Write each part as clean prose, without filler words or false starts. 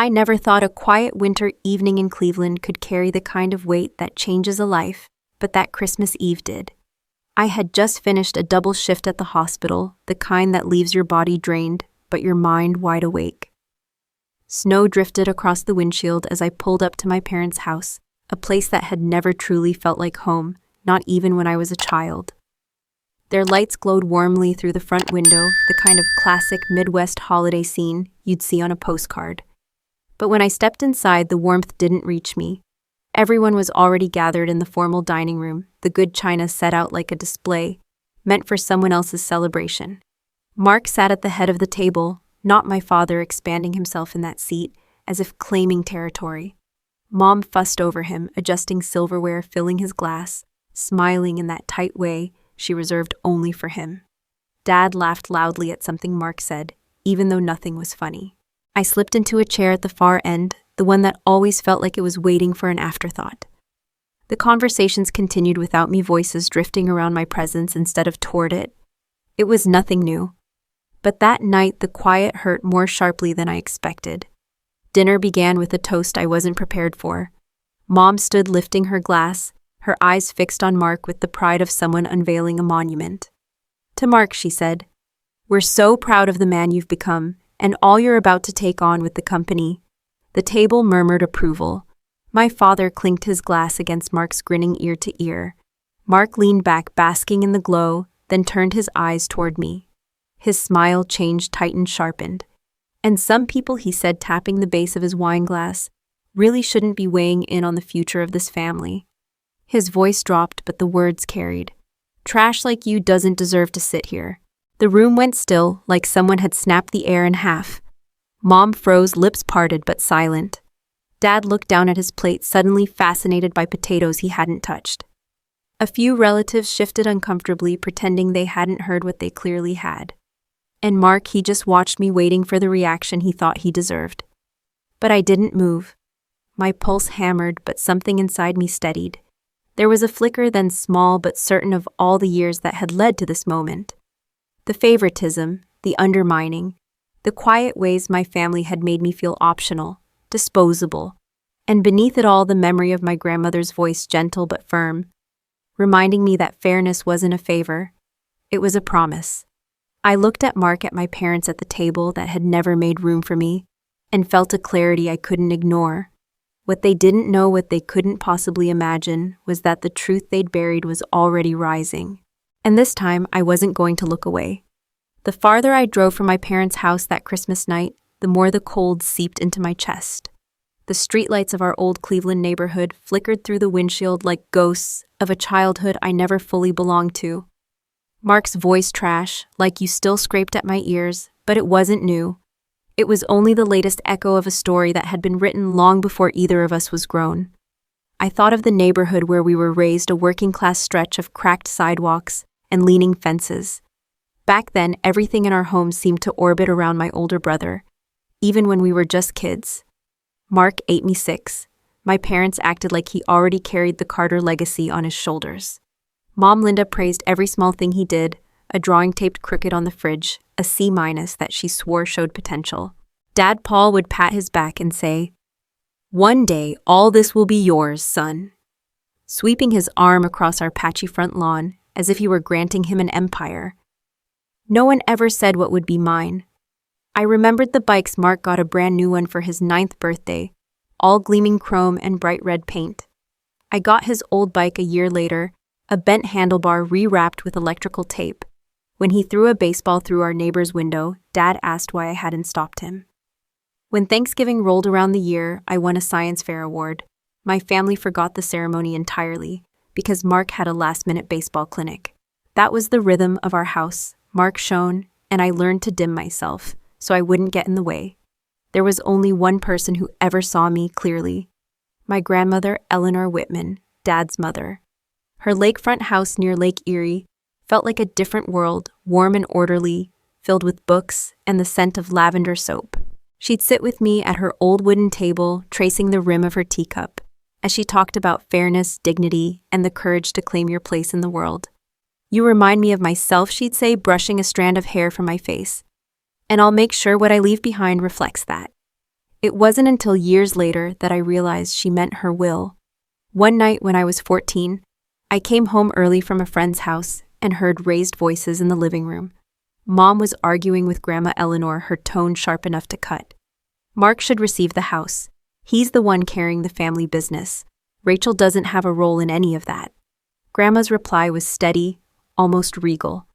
I never thought a quiet winter evening in Cleveland could carry the kind of weight that changes a life, but that Christmas Eve did. I had just finished a double shift at the hospital, the kind that leaves your body drained, but your mind wide awake. Snow drifted across the windshield as I pulled up to my parents' house, a place that had never truly felt like home, not even when I was a child. Their lights glowed warmly through the front window, the kind of classic Midwest holiday scene you'd see on a postcard. But when I stepped inside, the warmth didn't reach me. Everyone was already gathered in the formal dining room, the good china set out like a display, meant for someone else's celebration. Mark sat at the head of the table, not my father expanding himself in that seat, as if claiming territory. Mom fussed over him, adjusting silverware, filling his glass, smiling in that tight way she reserved only for him. Dad laughed loudly at something Mark said, even though nothing was funny. I slipped into a chair at the far end, the one that always felt like it was waiting for an afterthought. The conversations continued without me, voices drifting around my presence instead of toward it. It was nothing new. But that night, the quiet hurt more sharply than I expected. Dinner began with a toast I wasn't prepared for. Mom stood lifting her glass, her eyes fixed on Mark with the pride of someone unveiling a monument. To Mark, she said, "We're so proud of the man you've become, and all you're about to take on with the company." The table murmured approval. My father clinked his glass against Mark's grinning ear to ear. Mark leaned back, basking in the glow, then turned his eyes toward me. His smile changed, tightened, sharpened. "And some people," he said, tapping the base of his wine glass, "really shouldn't be weighing in on the future of this family." His voice dropped, but the words carried. "Trash like you doesn't deserve to sit here." The room went still, like someone had snapped the air in half. Mom froze, lips parted but silent. Dad looked down at his plate, suddenly fascinated by potatoes he hadn't touched. A few relatives shifted uncomfortably, pretending they hadn't heard what they clearly had. And Mark, he just watched me, waiting for the reaction he thought he deserved. But I didn't move. My pulse hammered, but something inside me steadied. There was a flicker, then small but certain, of all the years that had led to this moment. The favoritism, the undermining, the quiet ways my family had made me feel optional, disposable, and beneath it all, the memory of my grandmother's voice, gentle but firm, reminding me that fairness wasn't a favor, it was a promise. I looked at Mark, at my parents at the table that had never made room for me, and felt a clarity I couldn't ignore. What they didn't know, what they couldn't possibly imagine, was that the truth they'd buried was already rising. And this time, I wasn't going to look away. The farther I drove from my parents' house that Christmas night, the more the cold seeped into my chest. The streetlights of our old Cleveland neighborhood flickered through the windshield like ghosts of a childhood I never fully belonged to. Mark's voice, trash, like you, still scraped at my ears, but it wasn't new. It was only the latest echo of a story that had been written long before either of us was grown. I thought of the neighborhood where we were raised, a working-class stretch of cracked sidewalks and leaning fences. Back then, everything in our home seemed to orbit around my older brother, even when we were just kids. Mark ate me 6. My parents acted like he already carried the Carter legacy on his shoulders. Mom Linda praised every small thing he did, a drawing taped crooked on the fridge, a C- that she swore showed potential. Dad Paul would pat his back and say, "One day, all this will be yours, son," sweeping his arm across our patchy front lawn as if he were granting him an empire. No one ever said what would be mine. I remembered the bikes. Mark got a brand new one for his 9th birthday, all gleaming chrome and bright red paint. I got his old bike a year later, a bent handlebar rewrapped with electrical tape. When he threw a baseball through our neighbor's window, Dad asked why I hadn't stopped him. When Thanksgiving rolled around the year, I won a science fair award. My family forgot the ceremony entirely because Mark had a last-minute baseball clinic. That was the rhythm of our house. Mark shone, and I learned to dim myself so I wouldn't get in the way. There was only one person who ever saw me clearly: my grandmother, Eleanor Whitman, Dad's mother. Her lakefront house near Lake Erie felt like a different world, warm and orderly, filled with books and the scent of lavender soap. She'd sit with me at her old wooden table, tracing the rim of her teacup, as she talked about fairness, dignity, and the courage to claim your place in the world. "You remind me of myself," she'd say, brushing a strand of hair from my face. "And I'll make sure what I leave behind reflects that." It wasn't until years later that I realized she meant her will. One night when I was 14, I came home early from a friend's house and heard raised voices in the living room. Mom was arguing with Grandma Eleanor, her tone sharp enough to cut. Mark should receive the house. He's the one carrying the family business. Rachel doesn't have a role in any of that. Grandma's reply was steady, almost regal.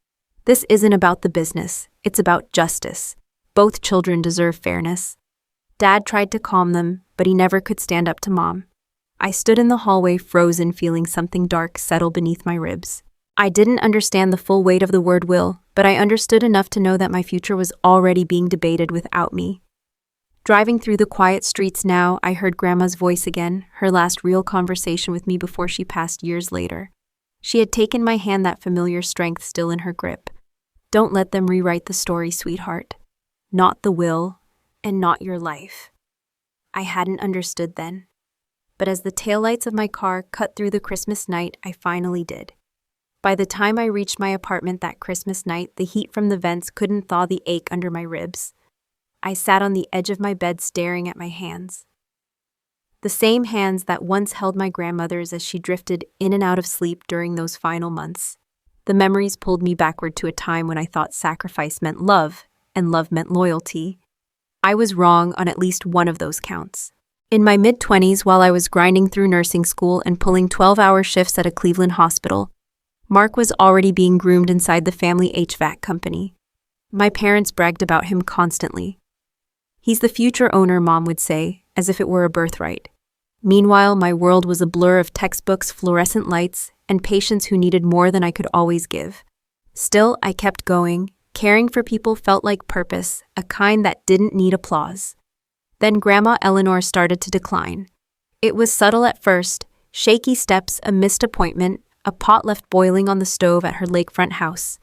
This isn't about the business, it's about justice. Both children deserve fairness. Dad tried to calm them, but he never could stand up to Mom. I stood in the hallway frozen, feeling something dark settle beneath my ribs. I didn't understand the full weight of the word will, but I understood enough to know that my future was already being debated without me. Driving through the quiet streets now, I heard Grandma's voice again, her last real conversation with me before she passed years later. She had taken my hand, that familiar strength still in her grip. Don't let them rewrite the story, sweetheart. Not the will, and not your life. I hadn't understood then. But as the taillights of my car cut through the Christmas night, I finally did. By the time I reached my apartment that Christmas night, the heat from the vents couldn't thaw the ache under my ribs. I sat on the edge of my bed staring at my hands. The same hands that once held my grandmother's as she drifted in and out of sleep during those final months. The memories pulled me backward to a time when I thought sacrifice meant love, and love meant loyalty. I was wrong on at least one of those counts. In my mid-20s, while I was grinding through nursing school and pulling 12-hour shifts at a Cleveland hospital, Mark was already being groomed inside the family HVAC company. My parents bragged about him constantly. He's the future owner, Mom would say, as if it were a birthright. Meanwhile, my world was a blur of textbooks, fluorescent lights, and patients who needed more than I could always give. Still, I kept going. Caring for people felt like purpose, a kind that didn't need applause. Then Grandma Eleanor started to decline. It was subtle at first, shaky steps, a missed appointment, a pot left boiling on the stove at her lakefront house.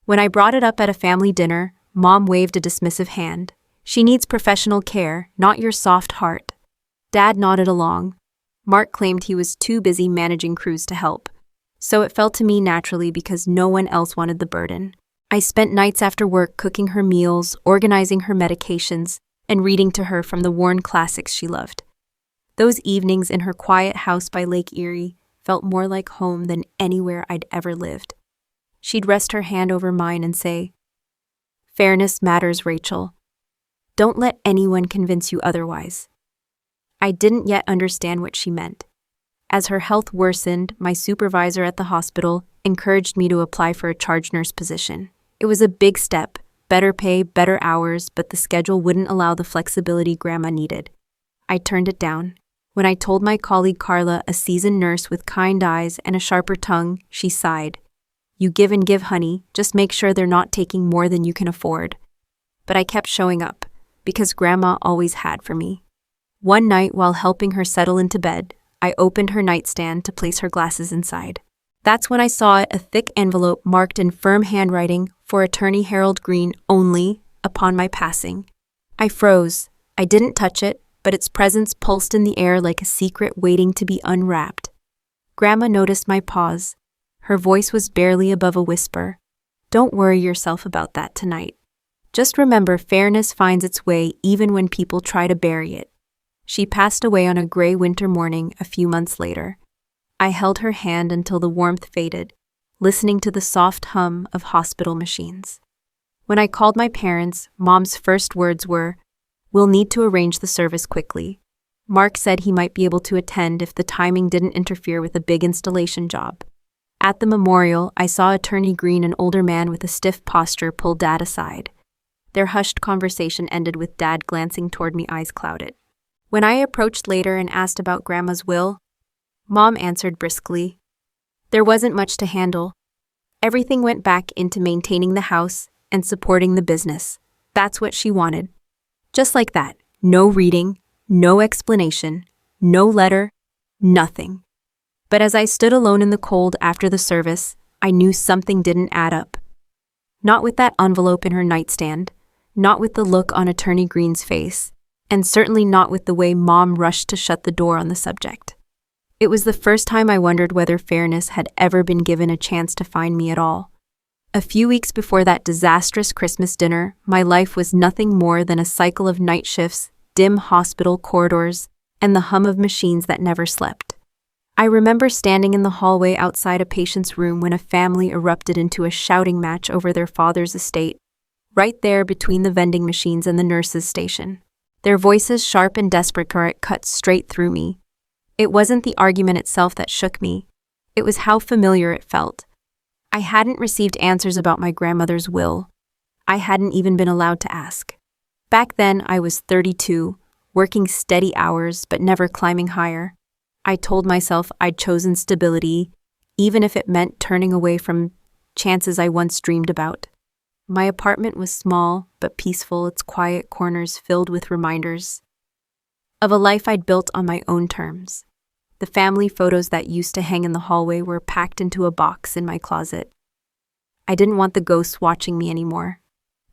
When I brought it up at a family dinner, Mom waved a dismissive hand. She needs professional care, not your soft heart. Dad nodded along. Mark claimed he was too busy managing crews to help. So it fell to me naturally because no one else wanted the burden. I spent nights after work cooking her meals, organizing her medications, and reading to her from the worn classics she loved. Those evenings in her quiet house by Lake Erie felt more like home than anywhere I'd ever lived. She'd rest her hand over mine and say, "Fairness matters, Rachel. Don't let anyone convince you otherwise." I didn't yet understand what she meant. As her health worsened, my supervisor at the hospital encouraged me to apply for a charge nurse position. It was a big step, better pay, better hours, but the schedule wouldn't allow the flexibility Grandma needed. I turned it down. When I told my colleague Carla, a seasoned nurse with kind eyes and a sharper tongue, she sighed. "You give and give, honey. Just make sure they're not taking more than you can afford." But I kept showing up, because Grandma always had for me. One night, while helping her settle into bed, I opened her nightstand to place her glasses inside. That's when I saw it, a thick envelope marked in firm handwriting for Attorney Harold Green only upon my passing. I froze. I didn't touch it, but its presence pulsed in the air like a secret waiting to be unwrapped. Grandma noticed my pause. Her voice was barely above a whisper. "Don't worry yourself about that tonight. Just remember, fairness finds its way even when people try to bury it." She passed away on a gray winter morning a few months later. I held her hand until the warmth faded, listening to the soft hum of hospital machines. When I called my parents, Mom's first words were, "We'll need to arrange the service quickly." Mark said he might be able to attend if the timing didn't interfere with a big installation job. At the memorial, I saw Attorney Green, an older man with a stiff posture, pull Dad aside. Their hushed conversation ended with Dad glancing toward me, eyes clouded. When I approached later and asked about Grandma's will, Mom answered briskly, "There wasn't much to handle. Everything went back into maintaining the house and supporting the business. That's what she wanted." Just like that, no reading, no explanation, no letter, nothing. But as I stood alone in the cold after the service, I knew something didn't add up. Not with that envelope in her nightstand, not with the look on Attorney Green's face, and certainly not with the way Mom rushed to shut the door on the subject. It was the first time I wondered whether fairness had ever been given a chance to find me at all. A few weeks before that disastrous Christmas dinner, my life was nothing more than a cycle of night shifts, dim hospital corridors, and the hum of machines that never slept. I remember standing in the hallway outside a patient's room when a family erupted into a shouting match over their father's estate, right there between the vending machines and the nurse's station. Their voices, sharp and desperate, cut straight through me. It wasn't the argument itself that shook me. It was how familiar it felt. I hadn't received answers about my grandmother's will. I hadn't even been allowed to ask. Back then, I was 32, working steady hours but never climbing higher. I told myself I'd chosen stability, even if it meant turning away from chances I once dreamed about. My apartment was small but peaceful, its quiet corners filled with reminders of a life I'd built on my own terms. The family photos that used to hang in the hallway were packed into a box in my closet. I didn't want the ghosts watching me anymore.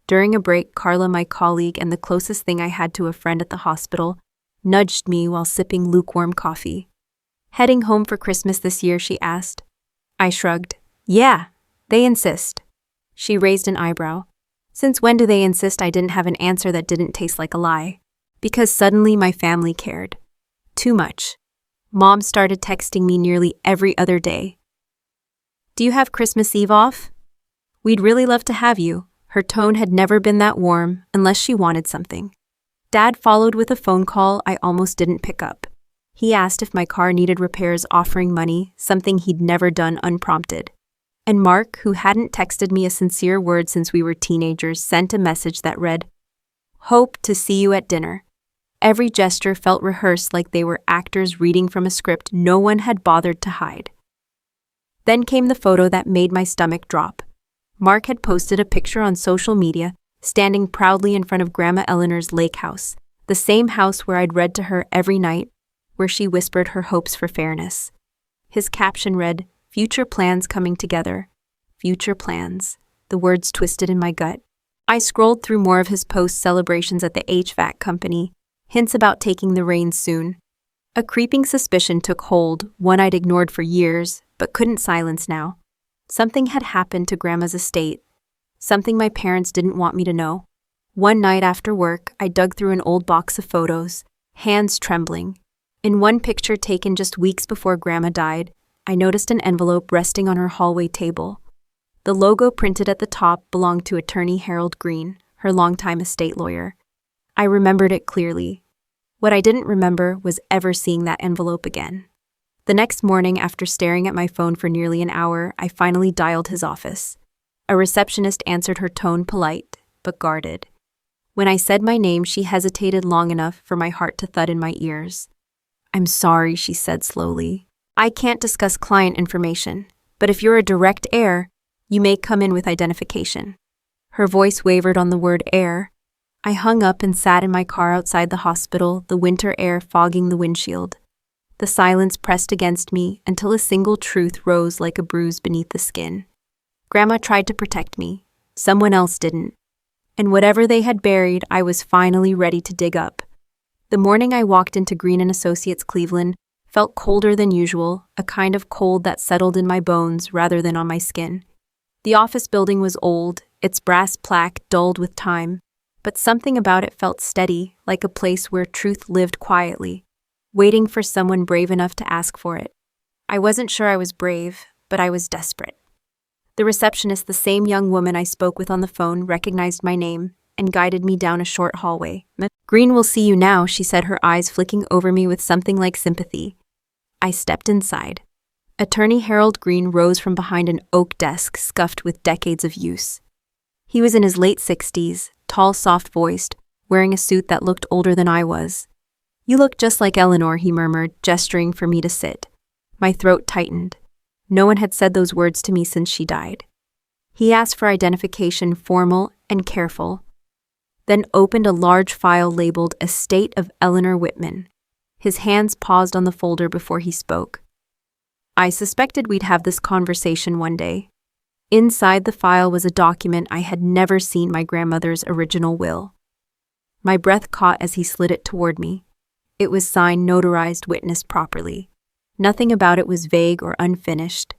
During a break, Carla, my colleague and the closest thing I had to a friend at the hospital, nudged me while sipping lukewarm coffee. "Heading home for Christmas this year?" she asked. I shrugged. "Yeah, they insist." She raised an eyebrow. "Since when do they insist?" I didn't have an answer that didn't taste like a lie. Because suddenly my family cared. Too much. Mom started texting me nearly every other day. "Do you have Christmas Eve off? We'd really love to have you." Her tone had never been that warm, unless she wanted something. Dad followed with a phone call I almost didn't pick up. He asked if my car needed repairs, offering money, something he'd never done unprompted. And Mark, who hadn't texted me a sincere word since we were teenagers, sent a message that read, "Hope to see you at dinner." Every gesture felt rehearsed, like they were actors reading from a script no one had bothered to hide. Then came the photo that made my stomach drop. Mark had posted a picture on social media, standing proudly in front of Grandma Eleanor's lake house, the same house where I'd read to her every night, where she whispered her hopes for fairness. His caption read, "Future plans coming together." Future plans. The words twisted in my gut. I scrolled through more of his posts, celebrations at the HVAC company, hints about taking the reins soon. A creeping suspicion took hold, one I'd ignored for years, but couldn't silence now. Something had happened to Grandma's estate, something my parents didn't want me to know. One night after work, I dug through an old box of photos, hands trembling. In one picture taken just weeks before Grandma died, I noticed an envelope resting on her hallway table. The logo printed at the top belonged to Attorney Harold Green, her longtime estate lawyer. I remembered it clearly. What I didn't remember was ever seeing that envelope again. The next morning, after staring at my phone for nearly an hour, I finally dialed his office. A receptionist answered, her tone polite, but guarded. When I said my name, she hesitated long enough for my heart to thud in my ears. "I'm sorry," she said slowly. "I can't discuss client information, but if you're a direct heir, you may come in with identification." Her voice wavered on the word heir. I hung up and sat in my car outside the hospital, the winter air fogging the windshield. The silence pressed against me until a single truth rose like a bruise beneath the skin. Grandma tried to protect me. Someone else didn't. And whatever they had buried, I was finally ready to dig up. The morning I walked into Green & Associates Cleveland felt colder than usual, a kind of cold that settled in my bones rather than on my skin. The office building was old, its brass plaque dulled with time, but something about it felt steady, like a place where truth lived quietly, waiting for someone brave enough to ask for it. I wasn't sure I was brave, but I was desperate. The receptionist, the same young woman I spoke with on the phone, recognized my name and guided me down a short hallway. "Green will see you now," she said, her eyes flicking over me with something like sympathy. I stepped inside. Attorney Harold Green rose from behind an oak desk scuffed with decades of use. He was in his late 60s, tall, soft-voiced, wearing a suit that looked older than I was. "You look just like Eleanor," he murmured, gesturing for me to sit. My throat tightened. No one had said those words to me since she died. He asked for identification, formal and careful, then opened a large file labeled Estate of Eleanor Whitman. His hands paused on the folder before he spoke. I suspected we'd have this conversation one day. Inside the file was a document I had never seen, my grandmother's original will. My breath caught as he slid it toward me. It was signed, notarized, witnessed properly. Nothing about it was vague or unfinished.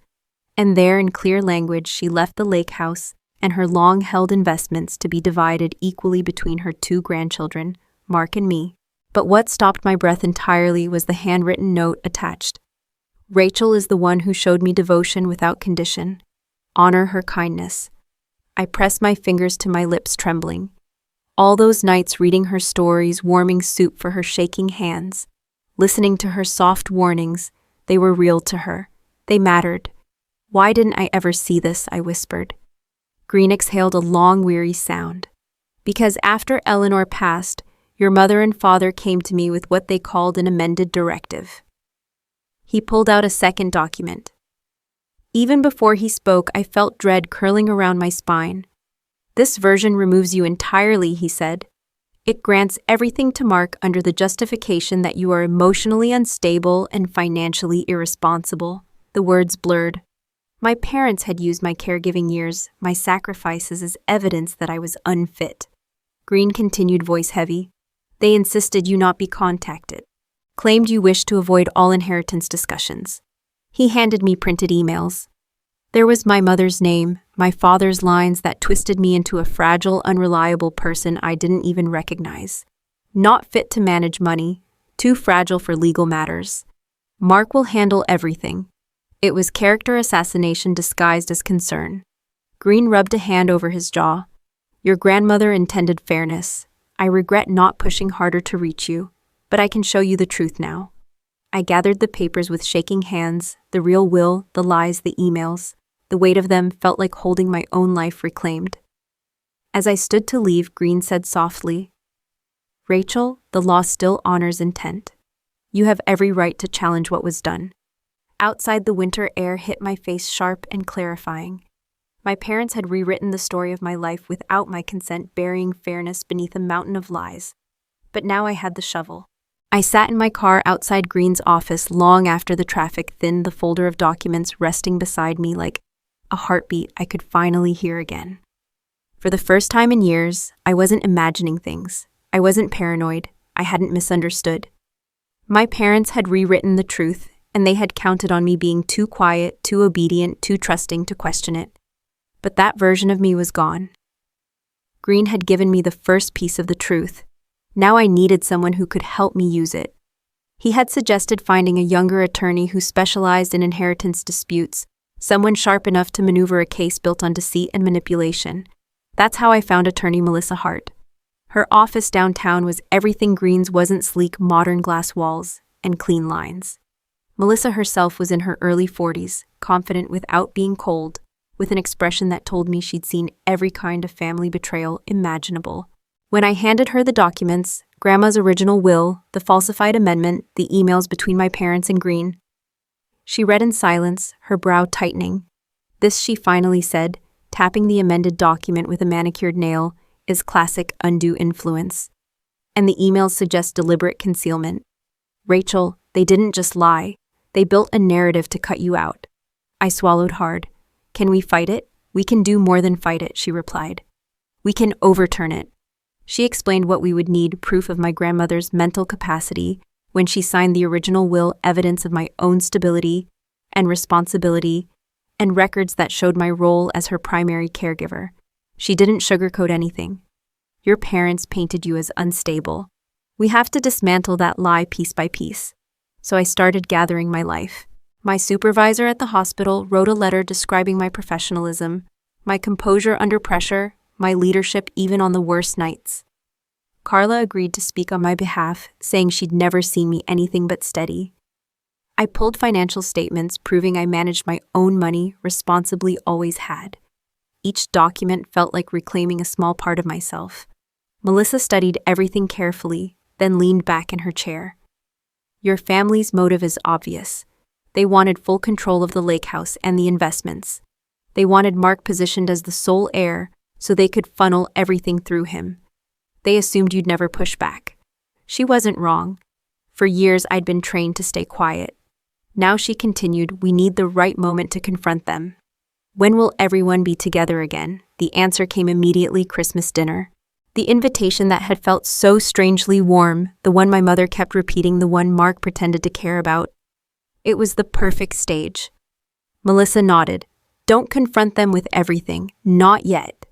And there, in clear language, she left the lake house and her long-held investments to be divided equally between her two grandchildren, Mark and me. But what stopped my breath entirely was the handwritten note attached. Rachel is the one who showed me devotion without condition. Honor her kindness. I pressed my fingers to my lips, trembling. All those nights reading her stories, warming soup for her shaking hands, listening to her soft warnings, they were real to her. They mattered. Why didn't I ever see this? I whispered. Green exhaled a long, weary sound. Because after Eleanor passed, your mother and father came to me with what they called an amended directive. He pulled out a second document. Even before he spoke, I felt dread curling around my spine. This version removes you entirely, he said. It grants everything to Mark under the justification that you are emotionally unstable and financially irresponsible. The words blurred. My parents had used my caregiving years, my sacrifices, as evidence that I was unfit. Green continued, voice heavy. They insisted you not be contacted. Claimed you wished to avoid all inheritance discussions. He handed me printed emails. There was my mother's name, my father's lines that twisted me into a fragile, unreliable person I didn't even recognize. Not fit to manage money, too fragile for legal matters. Mark will handle everything. It was character assassination disguised as concern. Green rubbed a hand over his jaw. Your grandmother intended fairness. I regret not pushing harder to reach you, but I can show you the truth now. I gathered the papers with shaking hands, the real will, the lies, the emails. The weight of them felt like holding my own life reclaimed. As I stood to leave, Green said softly, Rachel, the law still honors intent. You have every right to challenge what was done. Outside, the winter air hit my face sharp and clarifying. My parents had rewritten the story of my life without my consent, burying fairness beneath a mountain of lies. But now I had the shovel. I sat in my car outside Green's office long after the traffic thinned, the folder of documents resting beside me like a heartbeat I could finally hear again. For the first time in years, I wasn't imagining things. I wasn't paranoid. I hadn't misunderstood. My parents had rewritten the truth, and they had counted on me being too quiet, too obedient, too trusting to question it. But that version of me was gone. Green had given me the first piece of the truth. Now I needed someone who could help me use it. He had suggested finding a younger attorney who specialized in inheritance disputes, someone sharp enough to maneuver a case built on deceit and manipulation. That's how I found attorney Melissa Hart. Her office downtown was everything Green's wasn't: sleek, modern glass walls and clean lines. Melissa herself was in her early 40s, confident without being cold, with an expression that told me she'd seen every kind of family betrayal imaginable. When I handed her the documents, Grandma's original will, the falsified amendment, the emails between my parents and Green, she read in silence, her brow tightening. This, she finally said, tapping the amended document with a manicured nail, is classic undue influence. And the emails suggest deliberate concealment. Rachel, they didn't just lie. They built a narrative to cut you out. I swallowed hard. Can we fight it? We can do more than fight it, she replied. We can overturn it. She explained what we would need: proof of my grandmother's mental capacity when she signed the original will, evidence of my own stability and responsibility, and records that showed my role as her primary caregiver. She didn't sugarcoat anything. Your parents painted you as unstable. We have to dismantle that lie piece by piece. So I started gathering my life. My supervisor at the hospital wrote a letter describing my professionalism, my composure under pressure, my leadership even on the worst nights. Carla agreed to speak on my behalf, saying she'd never seen me anything but steady. I pulled financial statements proving I managed my own money responsibly, always had. Each document felt like reclaiming a small part of myself. Melissa studied everything carefully, then leaned back in her chair. Your family's motive is obvious. They wanted full control of the lake house and the investments. They wanted Mark positioned as the sole heir so they could funnel everything through him. They assumed you'd never push back. She wasn't wrong. For years I'd been trained to stay quiet. Now, she continued, we need the right moment to confront them. When will everyone be together again? The answer came immediately: Christmas dinner. The invitation that had felt so strangely warm, the one my mother kept repeating, the one Mark pretended to care about. It was the perfect stage. Melissa nodded. Don't confront them with everything. Not yet.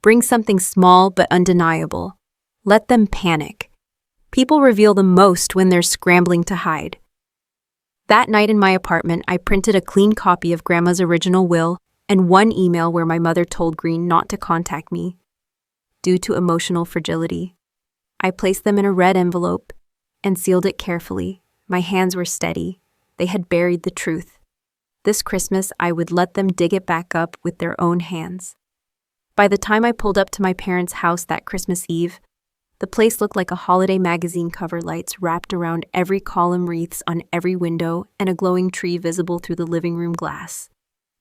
Bring something small but undeniable. Let them panic. People reveal the most when they're scrambling to hide. That night in my apartment, I printed a clean copy of Grandma's original will and one email where my mother told Green not to contact me due to emotional fragility. I placed them in a red envelope and sealed it carefully. My hands were steady. They had buried the truth. This Christmas, I would let them dig it back up with their own hands. By the time I pulled up to my parents' house that Christmas Eve, the place looked like a holiday magazine cover, lights wrapped around every column, wreaths on every window, and a glowing tree visible through the living room glass.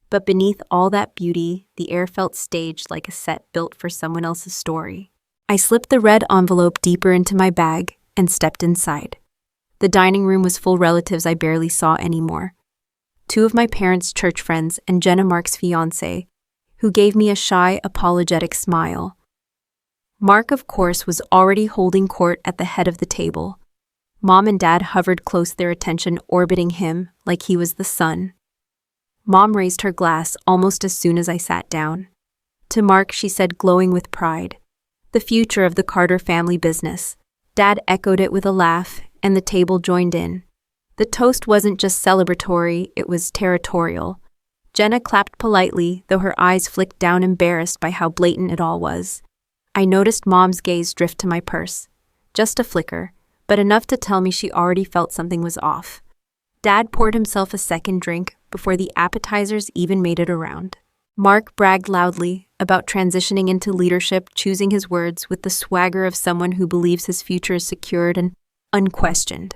But beneath all that beauty, the air felt staged like a set built for someone else's story. I slipped the red envelope deeper into my bag and stepped inside. The dining room was full relatives I barely saw anymore. 2 of my parents' church friends and Jenna, Mark's fiancé, who gave me a shy, apologetic smile. Mark, of course, was already holding court at the head of the table. Mom and Dad hovered close, their attention orbiting him like he was the sun. Mom raised her glass almost as soon as I sat down. To Mark, she said, glowing with pride, "The future of the Carter family business." Dad echoed it with a laugh, and the table joined in. The toast wasn't just celebratory, it was territorial. Jenna clapped politely, though her eyes flicked down, embarrassed by how blatant it all was. I noticed Mom's gaze drift to my purse. Just a flicker, but enough to tell me she already felt something was off. Dad poured himself a second drink before the appetizers even made it around. Mark bragged loudly about transitioning into leadership, choosing his words with the swagger of someone who believes his future is secured and unquestioned.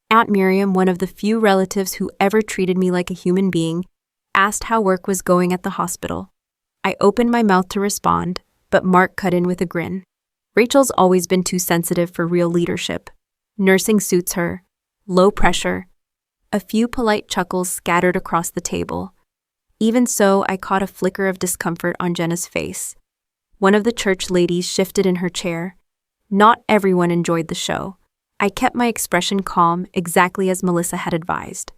Aunt Miriam, one of the few relatives who ever treated me like a human being, asked how work was going at the hospital. I opened my mouth to respond, but Mark cut in with a grin. "Rachel's always been too sensitive for real leadership. Nursing suits her. Low pressure." A few polite chuckles scattered across the table. Even so, I caught a flicker of discomfort on Jenna's face. One of the church ladies shifted in her chair. Not everyone enjoyed the show. I kept my expression calm, exactly as Melissa had advised.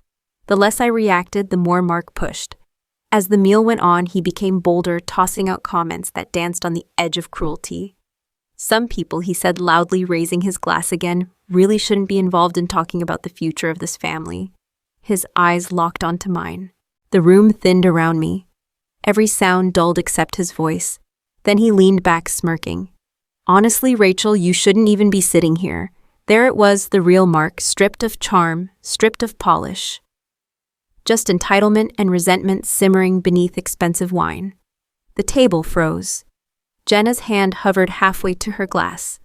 The less I reacted, the more Mark pushed. As the meal went on, he became bolder, tossing out comments that danced on the edge of cruelty. "Some people," he said loudly, raising his glass again, "really shouldn't be involved in talking about the future of this family." His eyes locked onto mine. The room thinned around me. Every sound dulled except his voice. Then he leaned back, smirking. "Honestly, Rachel, you shouldn't even be sitting here." There it was, the real Mark, stripped of charm, stripped of polish. Just entitlement and resentment simmering beneath expensive wine. The table froze. Jenna's hand hovered halfway to her glass.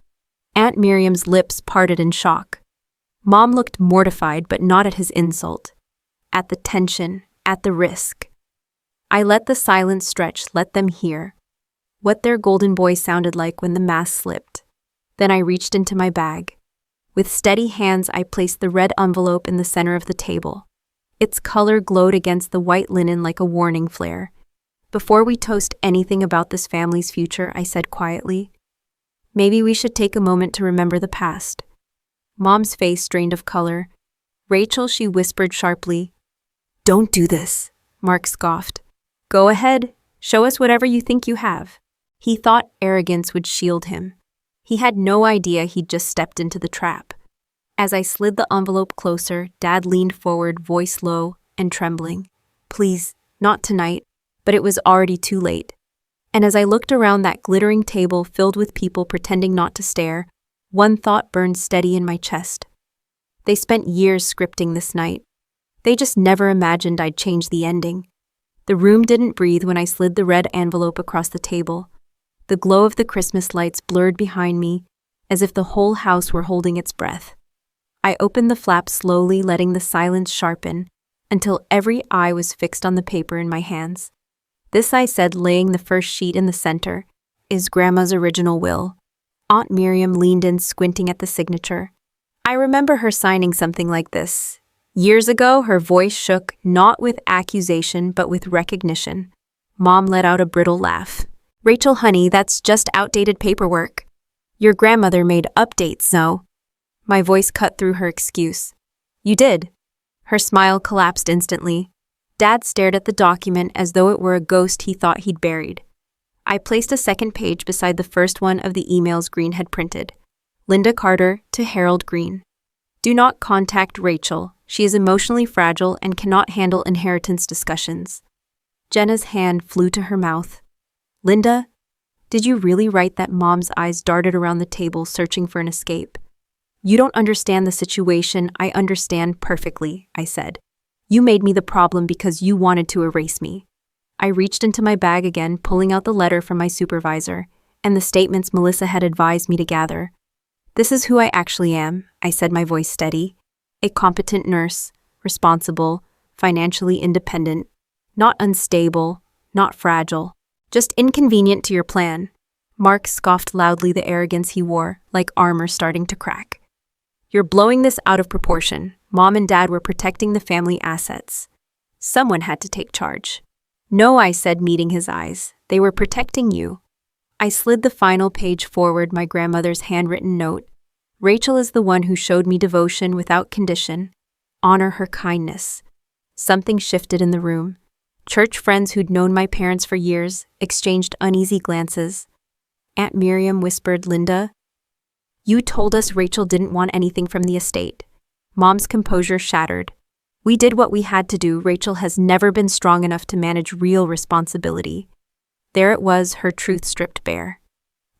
Aunt Miriam's lips parted in shock. Mom looked mortified, but not at his insult. At the tension, at the risk. I let the silence stretch, let them hear what their golden boy sounded like when the mask slipped. Then I reached into my bag. With steady hands, I placed the red envelope in the center of the table. Its color glowed against the white linen like a warning flare. "Before we toast anything about this family's future," I said quietly, "maybe we should take a moment to remember the past." Mom's face drained of color. "Rachel," she whispered sharply. "Don't do this," Mark scoffed. "Go ahead. Show us whatever you think you have." He thought arrogance would shield him. He had no idea he'd just stepped into the trap. As I slid the envelope closer, Dad leaned forward, voice low and trembling. "Please, not tonight." But it was already too late. And as I looked around that glittering table filled with people pretending not to stare, one thought burned steady in my chest. They spent years scripting this night. They just never imagined I'd change the ending. The room didn't breathe when I slid the red envelope across the table. The glow of the Christmas lights blurred behind me, as if the whole house were holding its breath. I opened the flap slowly, letting the silence sharpen, until every eye was fixed on the paper in my hands. "This," I said, laying the first sheet in the center, "is Grandma's original will." Aunt Miriam leaned in, squinting at the signature. I remember her signing something like this. Years ago, her voice shook, not with accusation, but with recognition. Mom let out a brittle laugh. "Rachel, honey, that's just outdated paperwork. Your grandmother made updates, so." My voice cut through her excuse. "You did." Her smile collapsed instantly. Dad stared at the document as though it were a ghost he thought he'd buried. I placed a second page beside the first one of the emails Green had printed. Linda Carter to Harold Green. Do not contact Rachel. She is emotionally fragile and cannot handle inheritance discussions. Jenna's hand flew to her mouth. Linda, did you really write that? Mom's eyes darted around the table, searching for an escape. You don't understand the situation. I understand perfectly, I said. You made me the problem because you wanted to erase me. I reached into my bag again, pulling out the letter from my supervisor and the statements Melissa had advised me to gather. This is who I actually am, I said, my voice steady. A competent nurse, responsible, financially independent, not unstable, not fragile, just inconvenient to your plan. Mark scoffed loudly, the arrogance he wore, like armor starting to crack. You're blowing this out of proportion. Mom and Dad were protecting the family assets. Someone had to take charge. No, I said, meeting his eyes. They were protecting you. I slid the final page forward, my grandmother's handwritten note. Rachel is the one who showed me devotion without condition. Honor her kindness. Something shifted in the room. Church friends who'd known my parents for years exchanged uneasy glances. Aunt Miriam whispered, Linda, you told us Rachel didn't want anything from the estate. Mom's composure shattered. We did what we had to do. Rachel has never been strong enough to manage real responsibility. There it was, her truth stripped bare.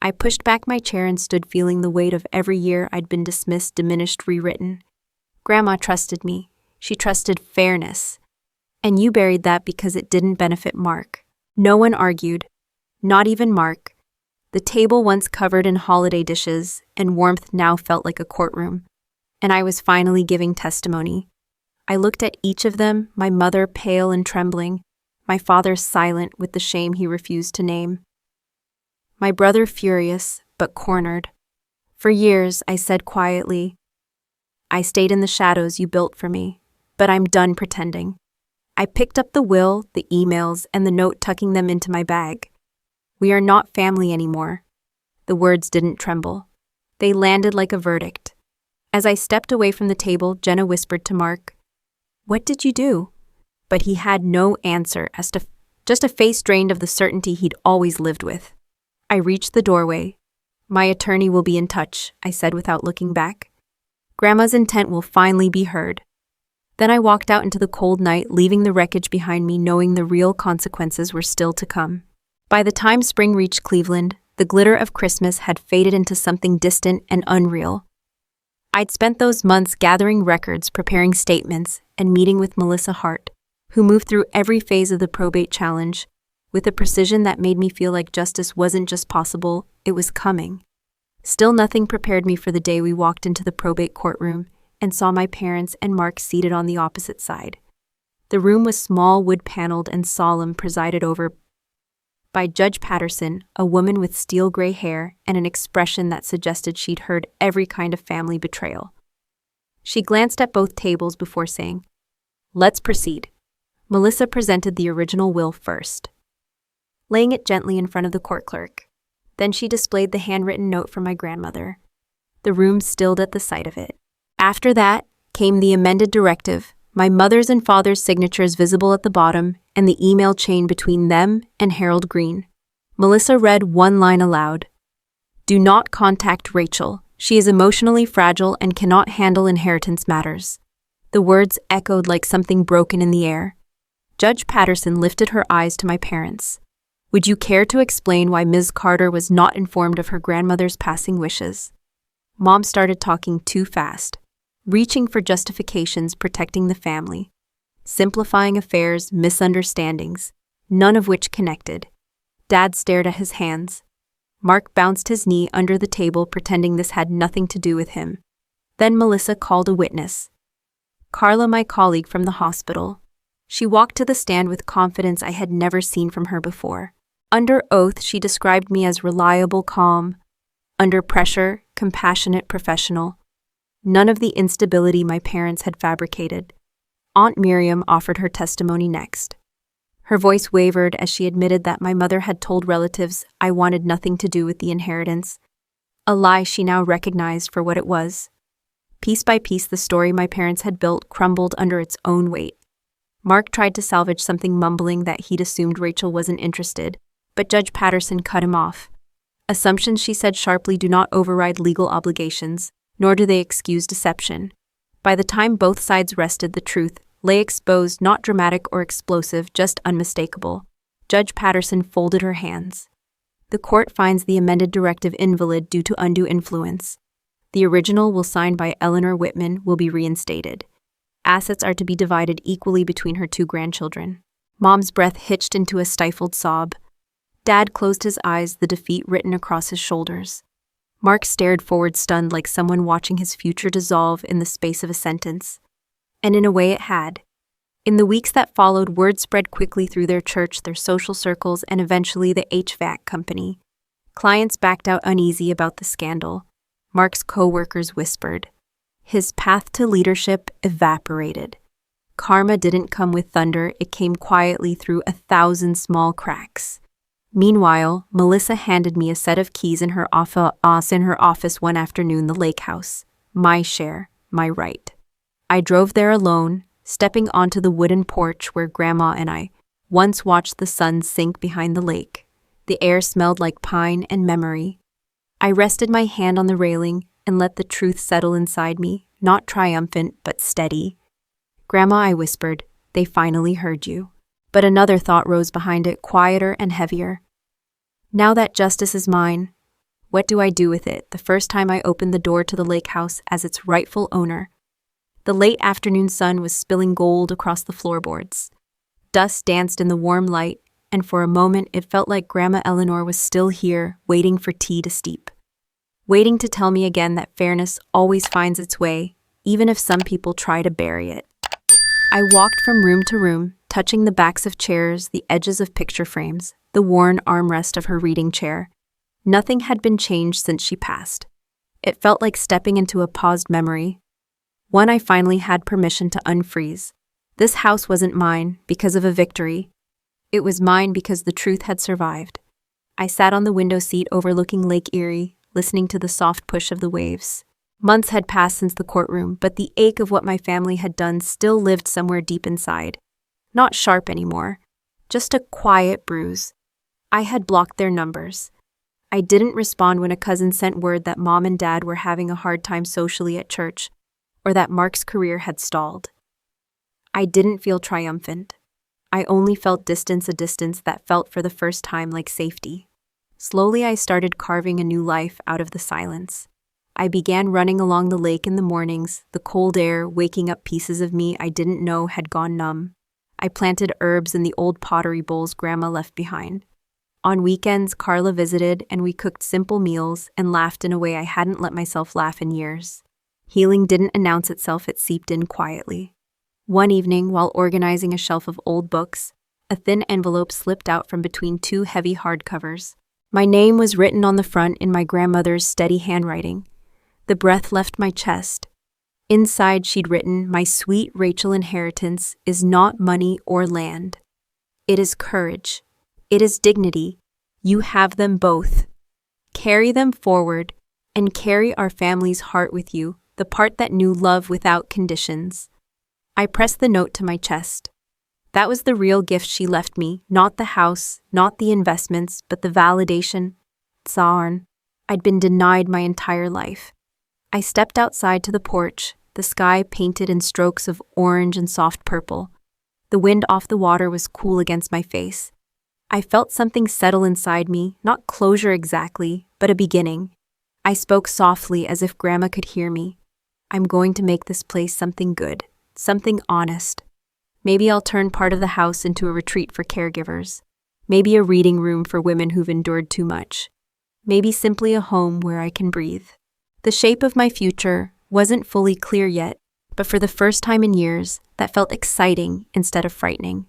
I pushed back my chair and stood, feeling the weight of every year I'd been dismissed, diminished, rewritten. Grandma trusted me. She trusted fairness. And you buried that because it didn't benefit Mark. No one argued. Not even Mark. The table, once covered in holiday dishes and warmth, now felt like a courtroom. And I was finally giving testimony. I looked at each of them, my mother pale and trembling, my father silent with the shame he refused to name. My brother furious, but cornered. For years, I said quietly, I stayed in the shadows you built for me, but I'm done pretending. I picked up the will, the emails, and the note, tucking them into my bag. We are not family anymore. The words didn't tremble. They landed like a verdict. As I stepped away from the table, Jenna whispered to Mark, What did you do? But he had no answer, just a face drained of the certainty he'd always lived with. I reached the doorway. My attorney will be in touch, I said without looking back. Grandma's intent will finally be heard. Then I walked out into the cold night, leaving the wreckage behind me, knowing the real consequences were still to come. By the time spring reached Cleveland, the glitter of Christmas had faded into something distant and unreal. I'd spent those months gathering records, preparing statements, and meeting with Melissa Hart, who moved through every phase of the probate challenge with a precision that made me feel like justice wasn't just possible, it was coming. Still, nothing prepared me for the day we walked into the probate courtroom and saw my parents and Mark seated on the opposite side. The room was small, wood-paneled, and solemn, presided over by Judge Patterson, a woman with steel gray hair and an expression that suggested she'd heard every kind of family betrayal. She glanced at both tables before saying, Let's proceed. Melissa presented the original will first, laying it gently in front of the court clerk. Then she displayed the handwritten note from my grandmother. The room stilled at the sight of it. After that came the amended directive, my mother's and father's signatures visible at the bottom, and the email chain between them and Harold Green. Melissa read one line aloud. Do not contact Rachel. She is emotionally fragile and cannot handle inheritance matters. The words echoed like something broken in the air. Judge Patterson lifted her eyes to my parents. Would you care to explain why Ms. Carter was not informed of her grandmother's passing wishes? Mom started talking too fast, reaching for justifications, protecting the family, simplifying affairs, misunderstandings, none of which connected. Dad stared at his hands. Mark bounced his knee under the table, pretending this had nothing to do with him. Then Melissa called a witness. Carla, my colleague from the hospital. She walked to the stand with confidence I had never seen from her before. Under oath, she described me as reliable, calm. Under pressure, compassionate, professional. None of the instability my parents had fabricated. Aunt Miriam offered her testimony next. Her voice wavered as she admitted that my mother had told relatives I wanted nothing to do with the inheritance, a lie she now recognized for what it was. Piece by piece, the story my parents had built crumbled under its own weight. Mark tried to salvage something, mumbling that he'd assumed Rachel wasn't interested, but Judge Patterson cut him off. Assumptions, she said sharply, do not override legal obligations, nor do they excuse deception. By the time both sides rested, the truth lay exposed, not dramatic or explosive, just unmistakable. Judge Patterson folded her hands. The court finds the amended directive invalid due to undue influence. The original, will signed by Eleanor Whitman, will be reinstated. Assets are to be divided equally between her 2 grandchildren. Mom's breath hitched into a stifled sob. Dad closed his eyes, the defeat written across his shoulders. Mark stared forward, stunned, like someone watching his future dissolve in the space of a sentence. And in a way it had. In the weeks that followed, word spread quickly through their church, their social circles, and eventually the HVAC company. Clients backed out uneasy about the scandal. Mark's co-workers whispered. His path to leadership evaporated. Karma didn't come with thunder, it came quietly through 1,000 small cracks. Meanwhile, Melissa handed me a set of keys in her office one afternoon, the lake house. My share, my right. I drove there alone, stepping onto the wooden porch where Grandma and I once watched the sun sink behind the lake. The air smelled like pine and memory. I rested my hand on the railing and let the truth settle inside me, not triumphant but steady. Grandma, I whispered, they finally heard you. But another thought rose behind it, quieter and heavier. Now that justice is mine, what do I do with it? The first time I opened the door to the lake house as its rightful owner. The late afternoon sun was spilling gold across the floorboards. Dust danced in the warm light, and for a moment it felt like Grandma Eleanor was still here, waiting for tea to steep. Waiting to tell me again that fairness always finds its way, even if some people try to bury it. I walked from room to room, touching the backs of chairs, the edges of picture frames, the worn armrest of her reading chair. Nothing had been changed since she passed. It felt like stepping into a paused memory, one I finally had permission to unfreeze. This house wasn't mine because of a victory. It was mine because the truth had survived. I sat on the window seat overlooking Lake Erie, listening to the soft push of the waves. Months had passed since the courtroom, but the ache of what my family had done still lived somewhere deep inside. Not sharp anymore, just a quiet bruise. I had blocked their numbers. I didn't respond when a cousin sent word that Mom and Dad were having a hard time socially at church, or that Mark's career had stalled. I didn't feel triumphant. I only felt distance, a distance that felt for the first time like safety. Slowly I started carving a new life out of the silence. I began running along the lake in the mornings, the cold air waking up pieces of me I didn't know had gone numb. I planted herbs in the old pottery bowls Grandma left behind. On weekends, Carla visited and we cooked simple meals and laughed in a way I hadn't let myself laugh in years. Healing didn't announce itself, it seeped in quietly. One evening, while organizing a shelf of old books, a thin envelope slipped out from between 2 heavy hardcovers. My name was written on the front in my grandmother's steady handwriting. The breath left my chest. Inside she'd written, "My sweet Rachel inheritance is not money or land. It is courage. It is dignity. You have them both. Carry them forward, and carry our family's heart with you, the part that knew love without conditions." I pressed the note to my chest. That was the real gift she left me, not the house, not the investments, but the validation. Tsarn. I'd been denied my entire life. I stepped outside to the porch, the sky painted in strokes of orange and soft purple. The wind off the water was cool against my face. I felt something settle inside me, not closure exactly, but a beginning. I spoke softly as if Grandma could hear me. I'm going to make this place something good, something honest. Maybe I'll turn part of the house into a retreat for caregivers. Maybe a reading room for women who've endured too much. Maybe simply a home where I can breathe. The shape of my future wasn't fully clear yet, but for the first time in years, that felt exciting instead of frightening.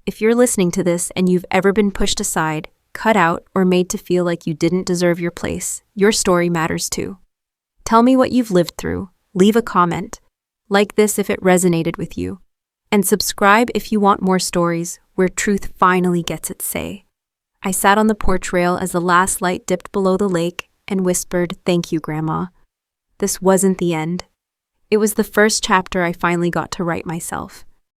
If you're listening to this and you've ever been pushed aside, cut out, or made to feel like you didn't deserve your place, your story matters too. Tell me what you've lived through. Leave a comment. Like this if it resonated with you. And subscribe if you want more stories where truth finally gets its say. I sat on the porch rail as the last light dipped below the lake and whispered, "Thank you, Grandma." This wasn't the end. It was the first chapter I finally got to write myself.